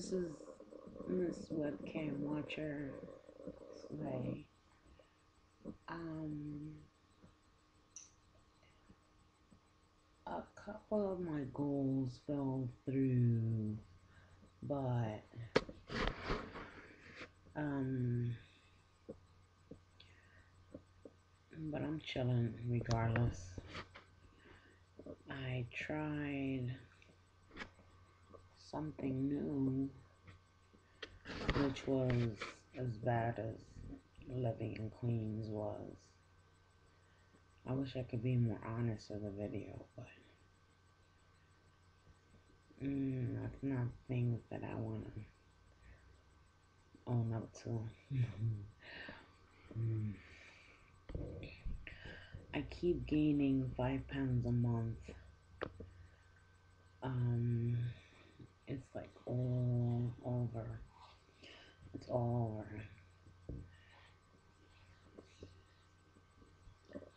This is Miss Webcam Watcher. Slay. Um, a couple of my goals fell through, but um, but I'm chilling regardless. I tried something new, which was as bad as living in Queens was. I wish I could be more honest with the video, but that's not things that I want to own up to. Mm. I keep gaining 5 pounds a month. Um, it's like all over. It's all over.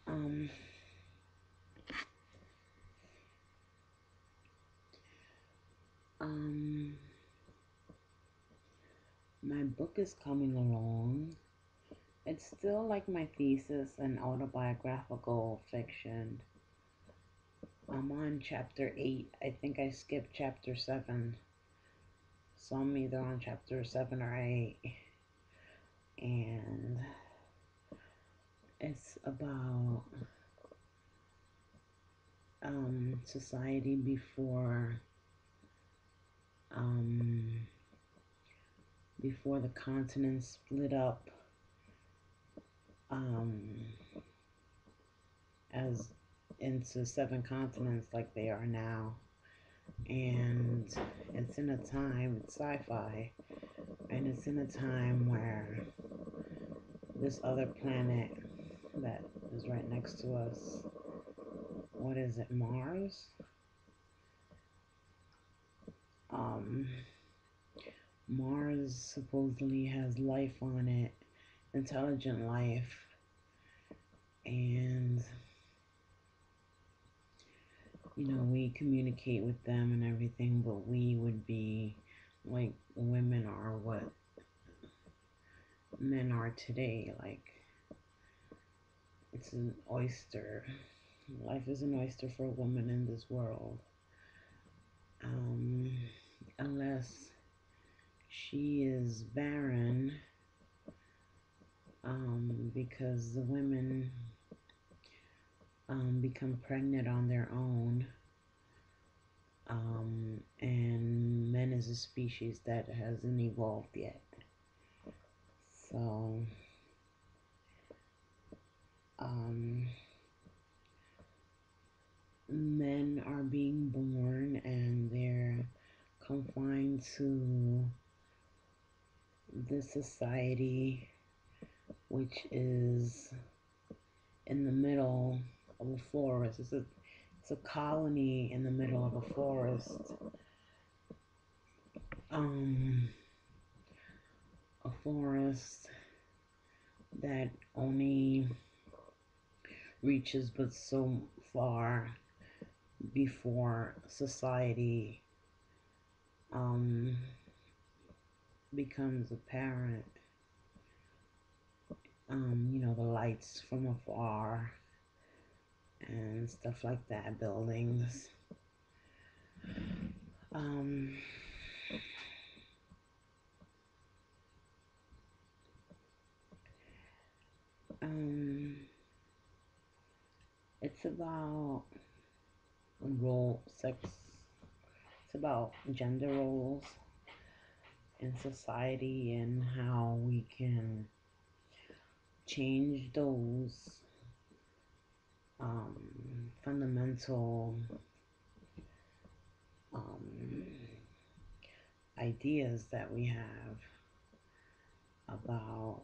Um, um, my book is coming along. It's still like my thesis and autobiographical fiction. I'm on chapter 8. I think I skipped chapter 7. So I'm either on chapter 7 or 8. And it's about society um, before the continents split up um, as into 7 continents like they are now. And it's in a time, it's sci-fi, and it's in a time where this other planet that is right next to us, what is it, Mars? Um, Mars supposedly has life on it, intelligent life, and we communicate with them and everything, but we would be like women are what men are today. Like, it's an oyster. Life is an oyster for a woman in this world. Um, unless she is barren, because the women become pregnant on their own, and men is a species that hasn't evolved yet. So, um, men are being born and they're confined to this society, which is in the middle of a forest. It's a colony in the middle of a forest. Um, a forest that only reaches but so far before society um, becomes apparent. The lights from afar and stuff like that, buildings. Um, um, it's about sex. It's about gender roles in society and how we can change those fundamental um, ideas that we have about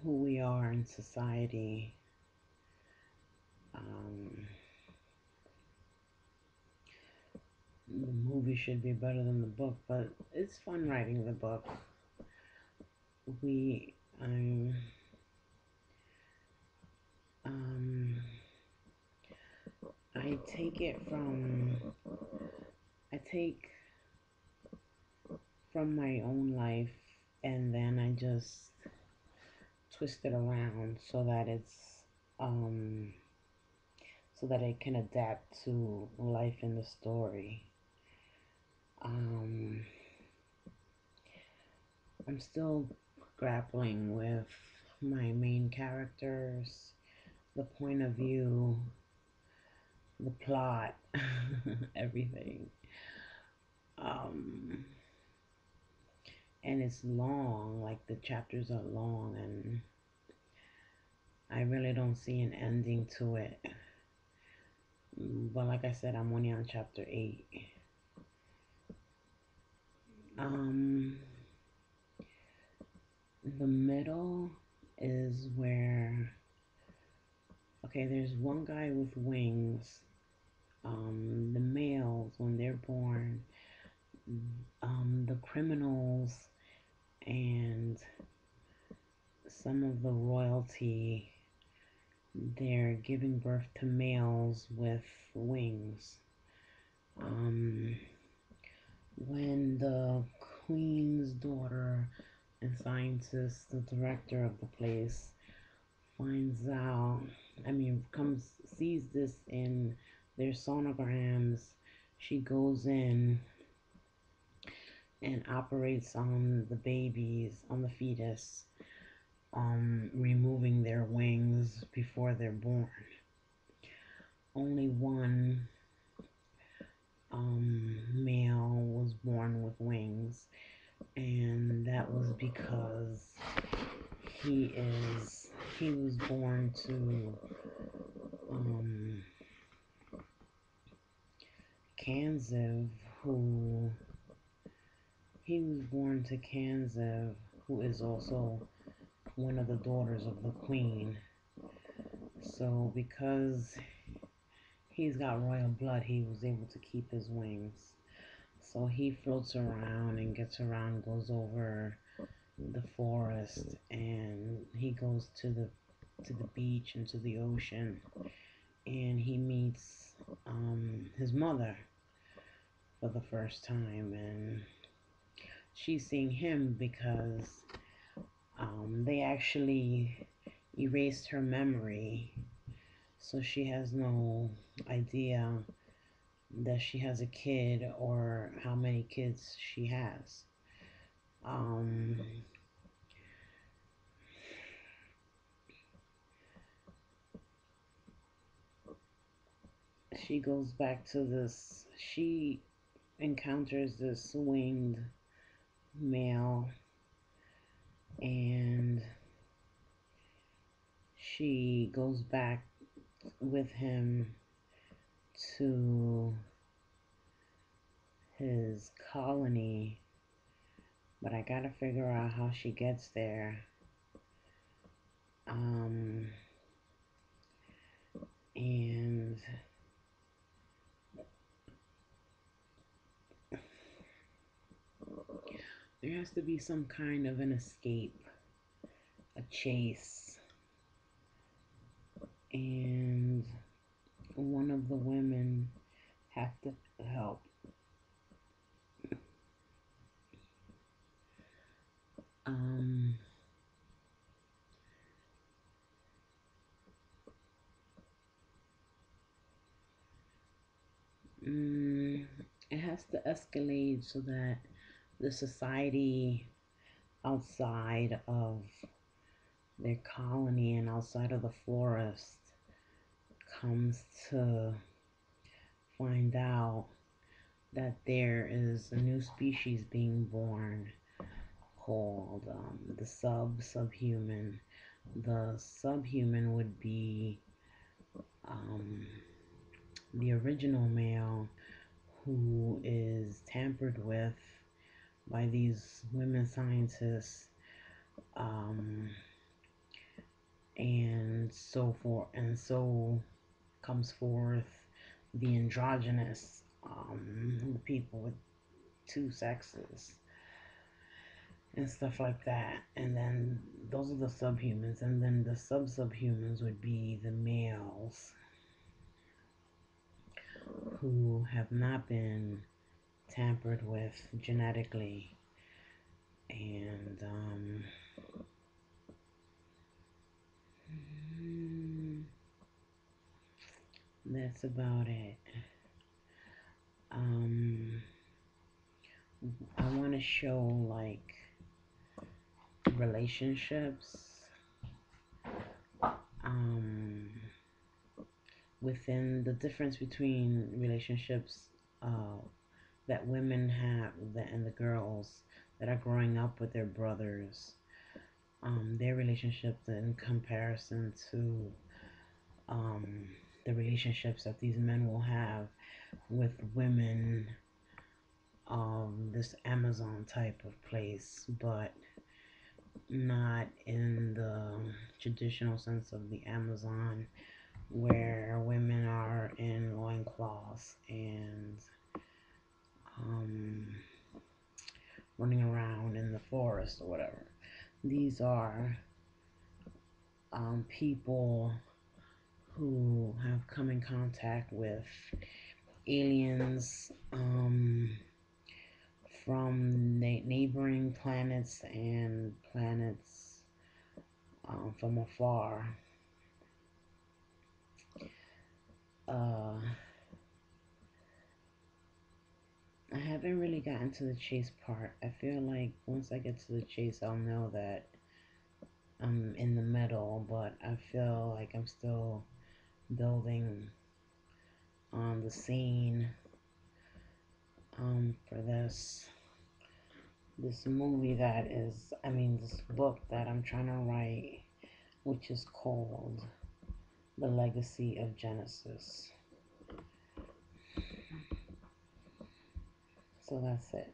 who we are in society. Um, the movie should be better than the book, but it's fun writing the book. We, um, I take it from take from my own life and then I just twist it around um so that it can adapt to life in the story. Um, I'm still grappling with my main characters, the point of view, the plot, everything. Um, and it's long, like the chapters are long, and I really don't see an ending to it. But like I said, I'm only on chapter 8. Um, the middle is where, okay, there's one guy with wings. The males, when they're born, the criminals and some of the royalty, they're giving birth to males with wings. Um, when the queen's daughter and scientist, the director of the place, finds out, sees this in their sonograms, she goes in and operates on the babies, on the fetus, removing their wings before they're born. Only one male was born with wings, and that was because he is he was born to Kanzev, who he was born to Kanzev, who is also one of the daughters of the queen. So because he's got royal blood, he was able to keep his wings. So he floats around and gets around, goes over the forest, and he goes to the beach and to the ocean, and he meets his mother for the first time, and she's seeing him because they actually erased her memory, so she has no idea that she has a kid or how many kids she has. Um, she goes back to this, she encounters this winged male, and she goes back with him to his colony, but I gotta figure out how she gets there. Um, and there has to be some kind of an escape, a chase, and one of the women have to help. Um, mm, it has to escalate so that the society outside of their colony and outside of the forest comes to find out that there is a new species being born called the subhuman. The subhuman would be um, the original male who is tampered with by these women scientists, um, and so forth, and so comes forth the androgynous, the people with two sexes and stuff like that. And then those are the subhumans, and then the subhumans would be the males who have not been tampered with genetically, and that's about it. Um, I want to show like relationships um, within the difference between relationships that women have and the girls that are growing up with their brothers, their relationships in comparison to um, the relationships that these men will have with women of this Amazon type of place, but not in the traditional sense of the Amazon where women are in loincloths and um, running around in the forest or whatever. These are people who have come in contact with aliens from neighboring planets and planets from afar. Uh, I haven't really gotten to the chase part. I feel like once I get to the chase, I'll know that I'm in the middle, but I feel like I'm still building on the scene for this movie that is, I mean, this book that I'm trying to write, which is called The Legacy of Genesis. So that's it.